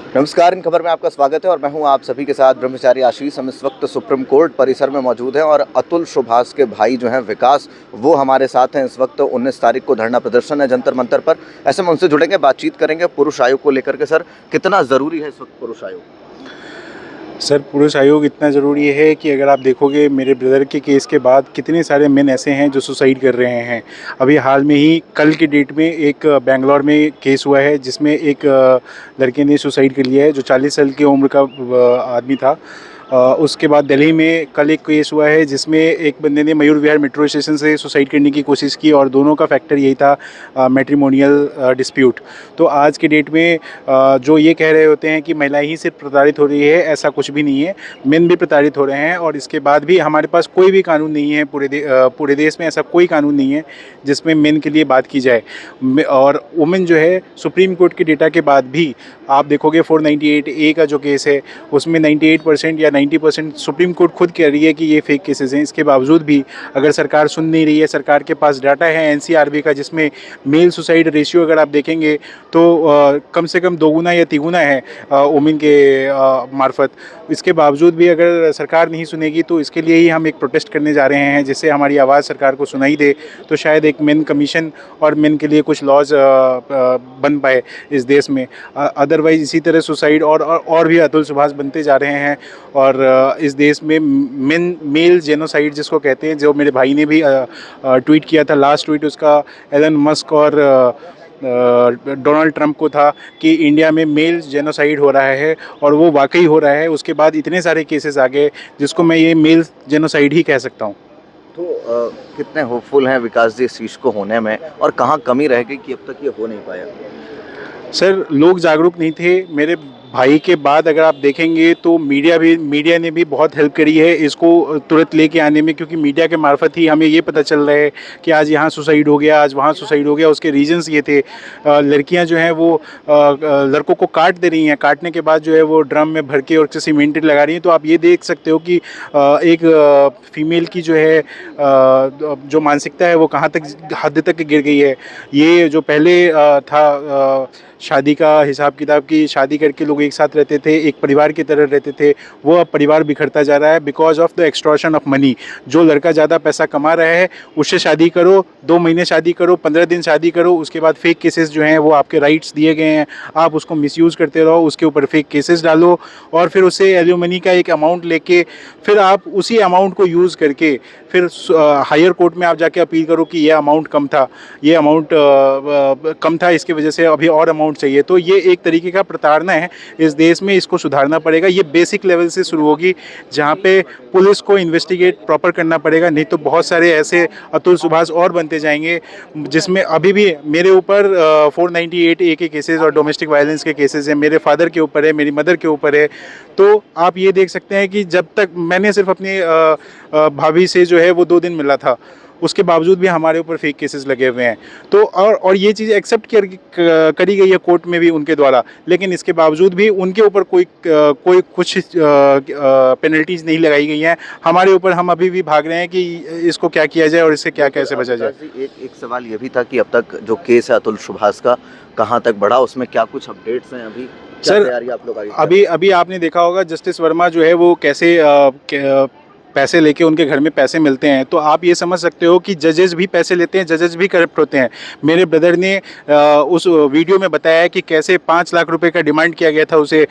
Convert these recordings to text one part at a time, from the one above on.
नमस्कार, इन खबर में आपका स्वागत है और मैं हूं आप सभी के साथ ब्रह्मचारी आशीष। हम इस वक्त सुप्रीम कोर्ट परिसर में मौजूद हैं और अतुल सुभाष के भाई जो हैं विकास, वो हमारे साथ हैं। इस वक्त 19 तारीख को धरना प्रदर्शन है जंतर मंतर पर। ऐसे में उनसे जुड़ेंगे, बातचीत करेंगे पुरुष आयोग को लेकर के। सर, कितना ज़रूरी है इस वक्त पुरुष आयोग? सर, पुरुष आयोग इतना ज़रूरी है कि अगर आप देखोगे मेरे ब्रदर के केस के बाद कितने सारे मेन ऐसे हैं जो सुसाइड कर रहे हैं। अभी हाल में ही कल की डेट में एक बेंगलोर में केस हुआ है जिसमें एक लड़के ने सुसाइड कर लिया है जो 40 साल की उम्र का आदमी था। उसके बाद दिल्ली में कल एक केस हुआ है जिसमें एक बंदे ने मयूर विहार मेट्रो स्टेशन से सुसाइड करने की कोशिश की और दोनों का फैक्टर यही था, मैट्रिमोनियल डिस्प्यूट। तो आज के डेट में जो ये कह रहे होते हैं कि महिलाएं ही सिर्फ प्रताड़ित हो रही है, ऐसा कुछ भी नहीं है। मेन भी प्रताड़ित हो रहे हैं और इसके बाद भी हमारे पास कोई भी कानून नहीं है। पूरे देश में ऐसा कोई कानून नहीं है जिसमें मेन के लिए बात की जाए। और वुमेन जो है, सुप्रीम कोर्ट के डेटा के बाद भी आप देखोगे 498A का जो केस है उसमें 98% या 90% सुप्रीम कोर्ट खुद कह रही है कि ये फेक केसेस हैं। इसके बावजूद भी अगर सरकार सुन नहीं रही है, सरकार के पास डाटा है एनसीआरबी का जिसमें मेल सुसाइड रेशियो अगर आप देखेंगे तो कम से कम दोगुना या तिगुना है वुमेन के मार्फत। इसके बावजूद भी अगर सरकार नहीं सुनेगी तो इसके लिए ही हम एक प्रोटेस्ट करने जा रहे हैं जिससे हमारी आवाज़ सरकार को सुनाई दे, तो शायद एक मेन कमीशन और मेन के लिए कुछ लॉज बन पाए इस देश में। अदरवाइज इसी तरह सुसाइड और भी अतुल सुभाष बनते जा रहे हैं और इस देश में मेल जेनोसाइड जिसको कहते हैं, जो मेरे भाई ने भी ट्वीट किया था। लास्ट ट्वीट उसका एलन मस्क और डोनाल्ड ट्रंप को था कि इंडिया में मेल जेनोसाइड हो रहा है और वो वाकई हो रहा है। उसके बाद इतने सारे केसेस आ गए जिसको मैं ये मेल जेनोसाइड ही कह सकता हूँ। तो कितने होपफुल हैं विकास जी इस चीज़ को होने में, और कहाँ कमी रह गई कि अब तक ये हो नहीं पाया? सर, लोग जागरूक नहीं थे। मेरे भाई के बाद अगर आप देखेंगे तो मीडिया ने भी बहुत हेल्प करी है इसको तुरंत लेके आने में, क्योंकि मीडिया के मार्फत ही हमें ये पता चल रहा है कि आज यहाँ सुसाइड हो गया, आज वहाँ सुसाइड हो गया। उसके रीजंस ये थे, लड़कियाँ जो हैं वो लड़कों को काट दे रही हैं, काटने के बाद जो है वो ड्रम में भर के और सीमेंटेड लगा रही हैं। तो आप ये देख सकते हो कि एक फीमेल की जो है जो मानसिकता है वो कहाँ तक हद तक गिर गई है। ये जो पहले था शादी का हिसाब किताब की, शादी करके लोग एक साथ रहते थे, एक परिवार की तरह रहते थे, वो अब परिवार बिखरता जा रहा है because of the extortion of money. जो लड़का ज़्यादा पैसा कमा रहा है उससे शादी करो, 2 महीने शादी करो, 15 दिन शादी करो, उसके बाद फेक केसेस जो हैं वो आपके राइट्स दिए गए हैं, आप उसको मिसयूज़ करते रहो, उसके ऊपर फेक केसेस डालो और फिर उससे एलिमनी का एक अमाउंट लेके फिर आप उसी अमाउंट को यूज़ करके फिर हायर कोर्ट में आप जाके अपील करो कि ये अमाउंट कम था, ये अमाउंट कम था, इसकी वजह से अभी और अमाउंट चाहिए। तो ये एक तरीके का प्रताड़ना है इस देश में, इसको सुधारना पड़ेगा। ये बेसिक लेवल से शुरू होगी जहाँ पे पुलिस को इन्वेस्टिगेट प्रॉपर करना पड़ेगा, नहीं तो बहुत सारे ऐसे अतुल सुभाष और बनते जाएंगे जिसमें अभी भी मेरे ऊपर 498A के केसेस और डोमेस्टिक वायलेंस के केसेस हैं, मेरे फादर के ऊपर है, मेरी मदर के ऊपर है। तो आप ये देख सकते हैं कि जब तक मैंने सिर्फ अपनी भाभी से जो है वो 2 दिन मिला था, उसके बावजूद भी हमारे ऊपर फेक केसेस लगे हुए हैं। तो और ये चीज़ एक्सेप्ट करी गई है कोर्ट में भी उनके द्वारा, लेकिन इसके बावजूद भी उनके ऊपर कोई कुछ पेनल्टीज नहीं लगाई गई हैं। हमारे ऊपर हम अभी भी भाग रहे हैं कि इसको क्या किया जाए और इससे क्या कैसे बचा जाए। एक सवाल ये भी था कि अब तक जो केस है अतुल सुभाष का कहाँ तक बढ़ा, उसमें क्या कुछ अपडेट्स हैं अभी? सर, अभी आपने देखा होगा जस्टिस वर्मा जो है वो कैसे पैसे लेके उनके घर में पैसे मिलते हैं, तो आप ये समझ सकते हो कि जजेस भी पैसे लेते हैं, जजेस भी करप्ट होते हैं। मेरे ब्रदर ने उस वीडियो में बताया है कि कैसे 5 लाख रुपए का डिमांड किया गया था उसे,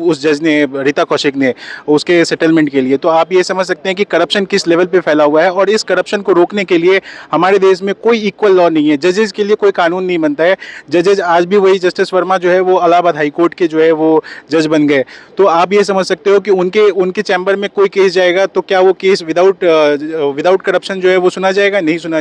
उस जज ने, रीता कौशिक ने, उसके सेटलमेंट के लिए। तो आप ये समझ सकते हैं कि करप्शन किस लेवल पे फैला हुआ है और इस करप्शन को रोकने के लिए हमारे देश में कोई इक्वल लॉ नहीं है, जजेस के लिए कोई कानून नहीं बनता है। जजेस आज भी वही जस्टिस वर्मा जो है वो इलाहाबाद हाई कोर्ट के जो है वो जज बन गए। तो आप ये समझ सकते हो कि उनके चैम्बर में कोई केस जाएगा तो क्या वो केस विदाउट करप्शन जो है वो सुना जाएगा? नहीं सुना जाएगा।